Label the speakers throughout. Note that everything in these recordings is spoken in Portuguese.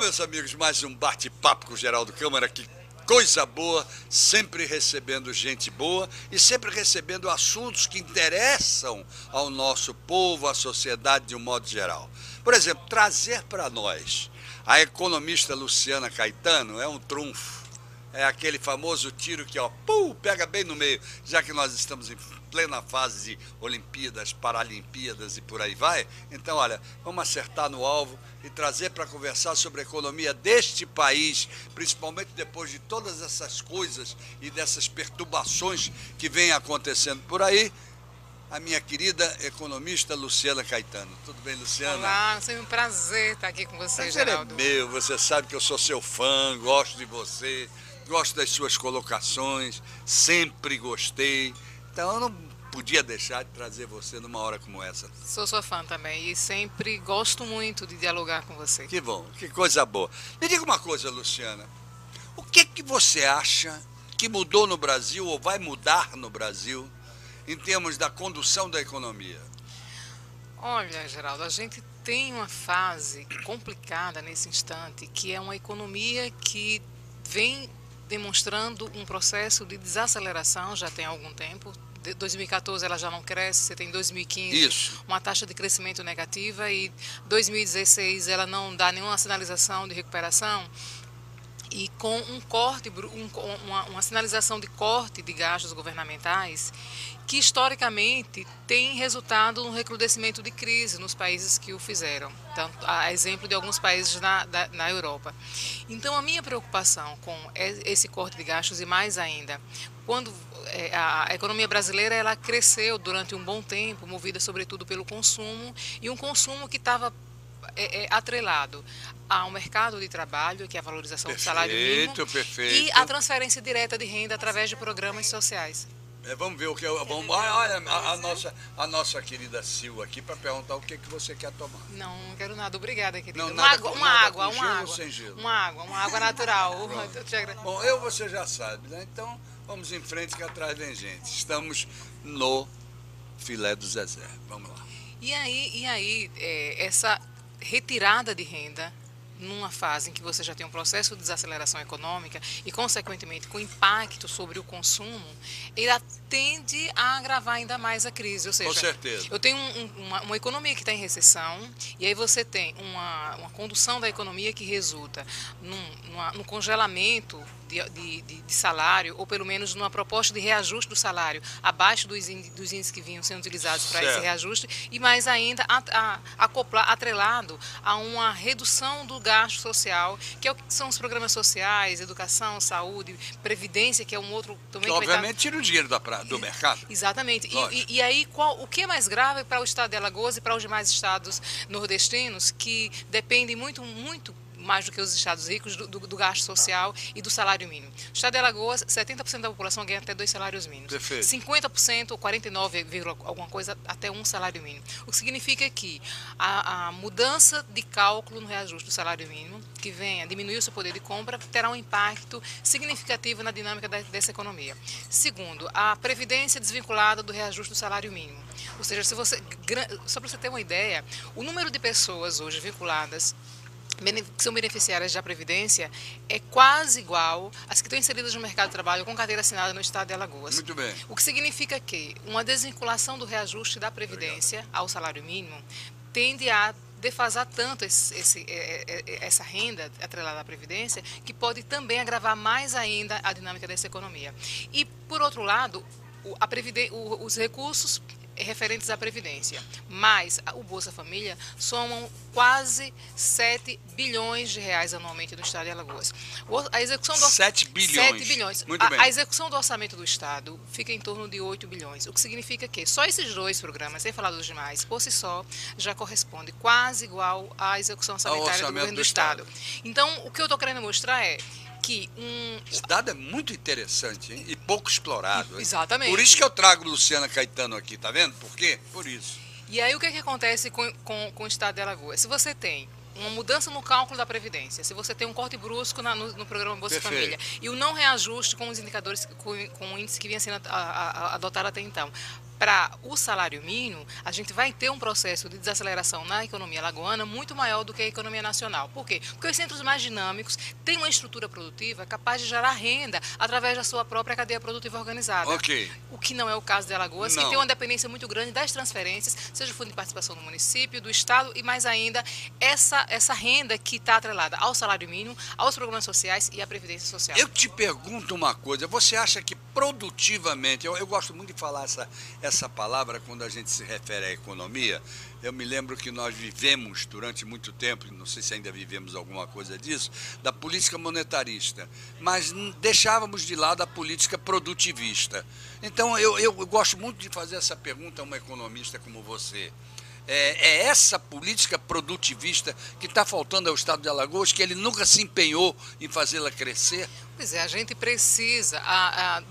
Speaker 1: meus amigos, mais um bate-papo com o Geraldo Câmara, que coisa boa, sempre recebendo gente boa e sempre recebendo assuntos que interessam ao nosso povo, à sociedade de um modo geral. Por exemplo, trazer para nós a economista Luciana Caetano é um trunfo. É aquele famoso tiro que, pega bem no meio, já que nós estamos em plena fase de Olimpíadas, Paralimpíadas e por aí vai. Então, olha, vamos acertar no alvo e trazer para conversar sobre a economia deste país, principalmente depois de todas essas coisas e dessas perturbações que vêm acontecendo por aí, a minha querida economista Luciana Caetano. Tudo bem, Luciana?
Speaker 2: Olá, é um prazer estar aqui com você, Geraldo.
Speaker 1: É meu, você sabe que eu sou seu fã, gosto de você, gosto das suas colocações, sempre gostei. Então eu não podia deixar de trazer você numa hora como essa.
Speaker 2: Sou sua fã também e sempre gosto muito de dialogar com você.
Speaker 1: Que bom, que coisa boa. Me diga uma coisa, Luciana. O que você acha que mudou no Brasil ou vai mudar no Brasil em termos da condução da economia?
Speaker 2: Olha, Geraldo, a gente tem uma fase complicada nesse instante, que é uma economia que vem demonstrando um processo de desaceleração já tem algum tempo. De 2014 ela já não cresce, você tem 2015
Speaker 1: Isso.
Speaker 2: Uma taxa de crescimento negativa e 2016 ela não dá nenhuma sinalização de recuperação. E com um corte, uma sinalização de corte de gastos governamentais que historicamente tem resultado no recrudescimento de crise nos países que o fizeram, tanto a exemplo de alguns países na Europa. Então a minha preocupação com esse corte de gastos e mais ainda, quando a economia brasileira ela cresceu durante um bom tempo, movida sobretudo pelo consumo, e um consumo que estava atrelado ao mercado de trabalho, que é a valorização do salário mínimo, e a transferência direta de renda através de programas sociais.
Speaker 1: Vamos ver o que olha a nossa querida Sil aqui para perguntar o que você quer tomar.
Speaker 2: Não quero nada, obrigada, querida.
Speaker 1: Não,
Speaker 2: uma água, uma água.
Speaker 1: Sem gelo?
Speaker 2: Uma água natural.
Speaker 1: Bom, você já sabe, né? Então vamos em frente que atrás vem gente. Estamos no filé do Zezé. Vamos lá.
Speaker 2: E aí essa retirada de renda numa fase em que você já tem um processo de desaceleração econômica e, consequentemente, com impacto sobre o consumo, ele tende a agravar ainda mais a crise. Ou seja,
Speaker 1: com certeza.
Speaker 2: Eu tenho uma economia que está em recessão e aí você tem uma condução da economia que resulta num congelamento de salário, ou pelo menos numa proposta de reajuste do salário abaixo dos índices que vinham sendo utilizados para esse reajuste, e mais ainda atrelado a uma redução do gasto social, que é o que são os programas sociais, educação, saúde, previdência, que é um outro também.
Speaker 1: Que obviamente tira o dinheiro do mercado.
Speaker 2: Exatamente. E aí o que é mais grave para o estado de Alagoas e para os demais estados nordestinos, que dependem muito mais do que os estados ricos do gasto social e do salário mínimo. O estado de Alagoas, 70% da população ganha até 2 salários mínimos.
Speaker 1: Perfeito.
Speaker 2: 50% ou 49, alguma coisa até 1 salário mínimo. O que significa que a mudança de cálculo no reajuste do salário mínimo, que venha diminuir o seu poder de compra, terá um impacto significativo na dinâmica dessa economia. Segundo, a previdência desvinculada do reajuste do salário mínimo. Ou seja, só para você ter uma ideia, o número de pessoas hoje vinculadas que são beneficiárias da Previdência é quase igual às que estão inseridas no mercado de trabalho com carteira assinada no estado de Alagoas.
Speaker 1: Muito bem.
Speaker 2: O que significa que uma desvinculação do reajuste da Previdência ao salário mínimo tende a defasar tanto essa renda atrelada à Previdência, que pode também agravar mais ainda a dinâmica dessa economia. E, por outro lado, os recursos referentes à Previdência, mais o Bolsa Família, somam quase 7 bilhões de reais anualmente no estado de Alagoas. A execução
Speaker 1: 7 bilhões.
Speaker 2: 7 bilhões.
Speaker 1: Muito bem.
Speaker 2: A execução do orçamento do estado fica em torno de 8 bilhões, o que significa que só esses 2 programas, sem falar dos demais, por si só, já corresponde quase igual à execução orçamentária do governo do estado. Então, o que eu estou querendo mostrar é que
Speaker 1: Esse dado é muito interessante, hein? E pouco explorado.
Speaker 2: Exatamente.
Speaker 1: Por isso que eu trago Luciana Caetano aqui, tá vendo? Por quê? Por isso.
Speaker 2: E aí o que acontece com o estado de Alagoas? Se você tem uma mudança no cálculo da Previdência, se você tem um corte brusco no programa Bolsa Família e o não reajuste com os indicadores, com o índice que vinha sendo adotado até então, para o salário mínimo, a gente vai ter um processo de desaceleração na economia alagoana muito maior do que a economia nacional. Por quê? Porque os centros mais dinâmicos têm uma estrutura produtiva capaz de gerar renda através da sua própria cadeia produtiva organizada.
Speaker 1: Ok.
Speaker 2: O que não é o caso de Alagoas,
Speaker 1: Não.
Speaker 2: que tem uma dependência muito grande das transferências, seja o fundo de participação do município, do estado e mais ainda essa renda que está atrelada ao salário mínimo, aos programas sociais e à previdência social.
Speaker 1: Eu te pergunto uma coisa, você acha que produtivamente, eu gosto muito de falar essa palavra quando a gente se refere à economia, eu me lembro que nós vivemos durante muito tempo, não sei se ainda vivemos alguma coisa disso, da política monetarista, mas deixávamos de lado a política produtivista. Então eu gosto muito de fazer essa pergunta a uma economista como você. É essa política produtivista que está faltando ao Estado de Alagoas, que ele nunca se empenhou em fazê-la crescer?
Speaker 2: Pois é, a gente precisa,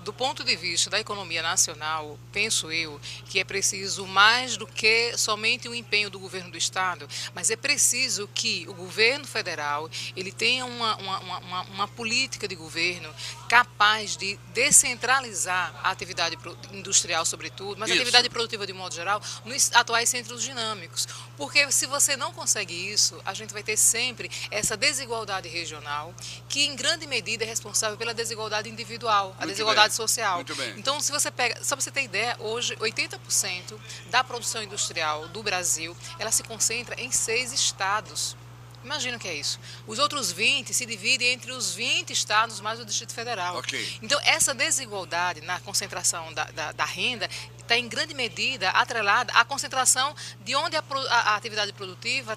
Speaker 2: do ponto de vista da economia nacional, penso eu, que é preciso mais do que somente o empenho do governo do Estado, mas é preciso que o governo federal ele tenha uma política de governo capaz de descentralizar a atividade industrial, sobretudo, mas a atividade produtiva de modo geral, nos atuais centros dinâmicos. Porque se você não consegue isso, a gente vai ter sempre essa desigualdade regional, que em grande medida é responsável pela desigualdade individual, a desigualdade social.
Speaker 1: Muito bem.
Speaker 2: Então, se você pega, só para você ter ideia, hoje 80% da produção industrial do Brasil, ela se concentra em 6 estados. Imagina o que é isso. Os outros 20 se dividem entre os 20 estados mais o Distrito Federal.
Speaker 1: Okay.
Speaker 2: Então, essa desigualdade na concentração da renda está em grande medida atrelada à concentração de onde a atividade produtiva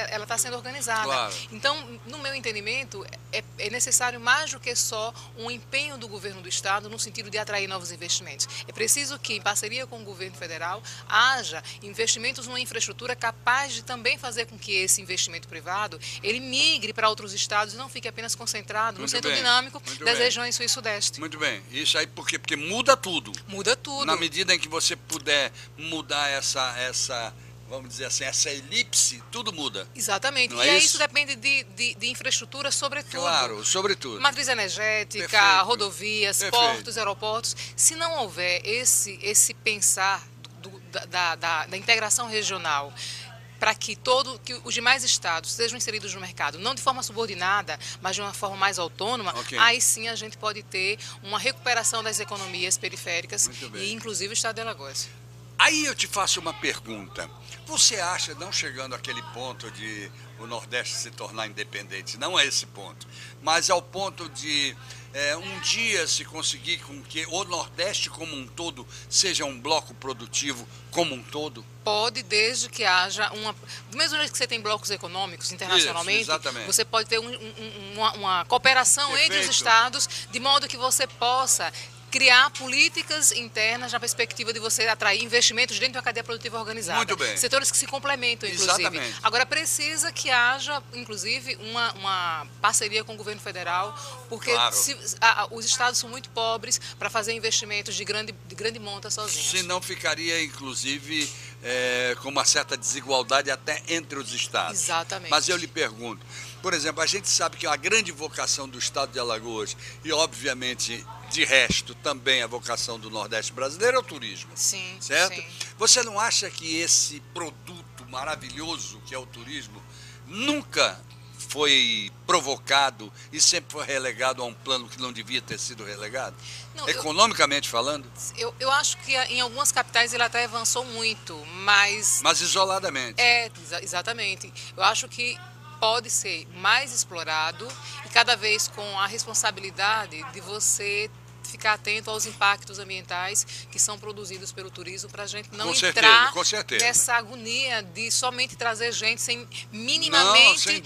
Speaker 2: ela está sendo organizada.
Speaker 1: Claro.
Speaker 2: Então, no meu entendimento, é necessário mais do que só um empenho do governo do Estado no sentido de atrair novos investimentos. É preciso que, em parceria com o governo federal, haja investimentos numa infraestrutura capaz de também fazer com que esse investimento privado ele migre para outros estados e não fique apenas concentrado no centro dinâmico das regiões sul e sudeste.
Speaker 1: Muito bem. Isso aí por quê? Porque muda tudo.
Speaker 2: Muda tudo.
Speaker 1: Na medida em que você puder mudar vamos dizer assim, essa elipse, tudo muda.
Speaker 2: Exatamente.
Speaker 1: Não
Speaker 2: e
Speaker 1: é
Speaker 2: isso depende de infraestrutura, sobretudo.
Speaker 1: Claro, sobretudo.
Speaker 2: Matriz energética,
Speaker 1: Perfeito.
Speaker 2: Rodovias,
Speaker 1: Perfeito.
Speaker 2: portos, aeroportos. Se não houver esse pensar da integração regional, para que os demais estados sejam inseridos no mercado, não de forma subordinada, mas de uma forma mais autônoma, aí sim a gente pode ter uma recuperação das economias periféricas e inclusive o estado de Alagoas.
Speaker 1: Aí eu te faço uma pergunta. Você acha, não chegando àquele ponto de o Nordeste se tornar independente, não é esse ponto, mas ao ponto de um dia se conseguir com que o Nordeste como um todo seja um bloco produtivo como um todo?
Speaker 2: Pode, desde que haja do mesmo jeito que você tem blocos econômicos internacionalmente, você pode ter uma cooperação entre os estados, de modo que você possa criar políticas internas na perspectiva de você atrair investimentos dentro da cadeia produtiva organizada.
Speaker 1: Muito bem.
Speaker 2: Setores que se complementam, inclusive.
Speaker 1: Exatamente.
Speaker 2: Agora, precisa que haja, inclusive, uma parceria com o governo federal, porque os estados são muito pobres para fazer investimentos de grande monta sozinhos.
Speaker 1: Senão ficaria, inclusive, com uma certa desigualdade até entre os estados.
Speaker 2: Exatamente.
Speaker 1: Mas eu lhe pergunto, por exemplo, a gente sabe que a grande vocação do estado de Alagoas e, obviamente, de resto, também a vocação do Nordeste brasileiro é o turismo.
Speaker 2: Sim,
Speaker 1: certo?
Speaker 2: Sim.
Speaker 1: Você não acha que esse produto maravilhoso que é o turismo nunca foi provocado e sempre foi relegado a um plano que não devia ter sido relegado? Não, economicamente falando?
Speaker 2: Eu acho que em algumas capitais ele até avançou muito, mas...
Speaker 1: Mas isoladamente.
Speaker 2: Exatamente. Eu acho que pode ser mais explorado e cada vez com a responsabilidade de você ficar atento aos impactos ambientais que são produzidos pelo turismo para a gente não entrar nessa agonia de somente trazer gente sem minimamente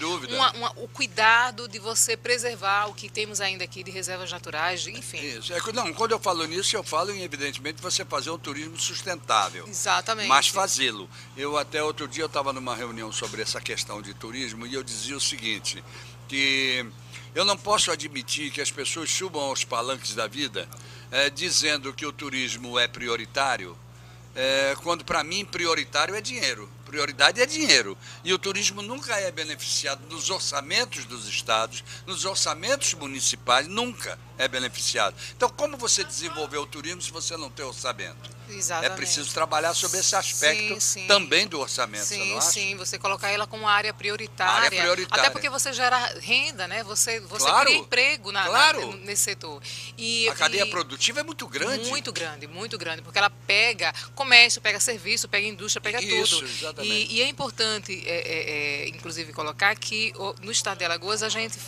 Speaker 2: o cuidado de você preservar o que temos ainda aqui de reservas naturais, enfim.
Speaker 1: Isso. Não, quando eu falo nisso, eu falo em, evidentemente, você fazer um turismo sustentável.
Speaker 2: Exatamente.
Speaker 1: Mas fazê-lo. Eu até outro dia eu estava numa reunião sobre essa questão de turismo e eu dizia o seguinte, que eu não posso admitir que as pessoas subam aos palanques da vida dizendo que o turismo é prioritário, quando para mim prioritário é dinheiro. Prioridade é dinheiro. E o turismo nunca é beneficiado nos orçamentos dos estados, nos orçamentos municipais, nunca. é beneficiado. Então, como você desenvolver o turismo se você não tem orçamento?
Speaker 2: Exatamente.
Speaker 1: É preciso trabalhar sobre esse aspecto também do orçamento, você não acha?
Speaker 2: Sim, você colocar ela como área prioritária.
Speaker 1: Área prioritária.
Speaker 2: Até porque você gera renda, né? Você
Speaker 1: Claro,
Speaker 2: cria emprego nesse setor.
Speaker 1: A cadeia produtiva é muito grande.
Speaker 2: Muito grande, porque ela pega comércio, pega serviço, pega indústria, pega
Speaker 1: Isso,
Speaker 2: tudo.
Speaker 1: Exatamente.
Speaker 2: E é importante, inclusive, colocar que no estado de Alagoas a gente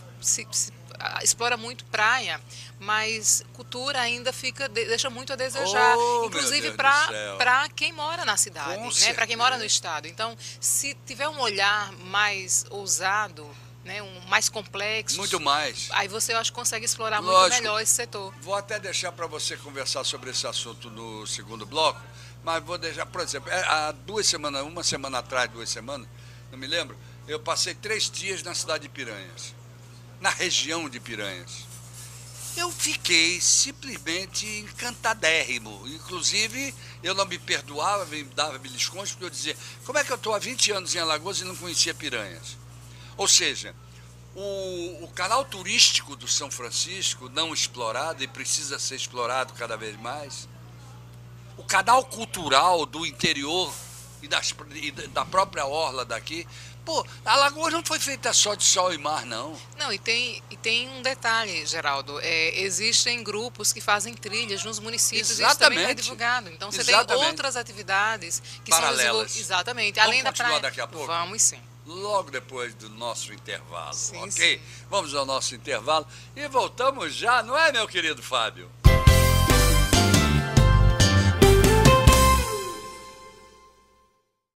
Speaker 2: explora muito praia, mas cultura ainda deixa muito a desejar, inclusive para quem mora na cidade, né? Para quem mora no estado. Então, se tiver um olhar mais ousado, né, mais complexo,
Speaker 1: muito mais.
Speaker 2: Aí você, eu acho, consegue explorar muito melhor esse setor.
Speaker 1: Vou até deixar para você conversar sobre esse assunto no segundo bloco, mas vou deixar, por exemplo, há 2 semanas, uma semana atrás, 2 semanas, não me lembro, eu passei 3 dias na cidade de Piranhas, na região de Piranhas. Eu fiquei simplesmente encantadérrimo. Inclusive, eu não me perdoava, me dava beliscões, porque eu dizia, como é que eu estou há 20 anos em Alagoas e não conhecia Piranhas? Ou seja, o canal turístico do São Francisco, não explorado e precisa ser explorado cada vez mais, o canal cultural do interior e da própria orla daqui. Pô, a Alagoas não foi feita só de sol e mar, não.
Speaker 2: Não, e tem um detalhe, Geraldo. Existem grupos que fazem trilhas nos municípios.
Speaker 1: Exatamente.
Speaker 2: E isso também é divulgado. Então você tem outras atividades que
Speaker 1: paralelas.
Speaker 2: São desenvolvidas. Exatamente.
Speaker 1: Vamos
Speaker 2: além da praia.
Speaker 1: Daqui a pouco?
Speaker 2: Vamos sim.
Speaker 1: Logo depois do nosso intervalo,
Speaker 2: sim,
Speaker 1: ok?
Speaker 2: Sim.
Speaker 1: Vamos ao nosso intervalo e voltamos já, não é, meu querido Fábio?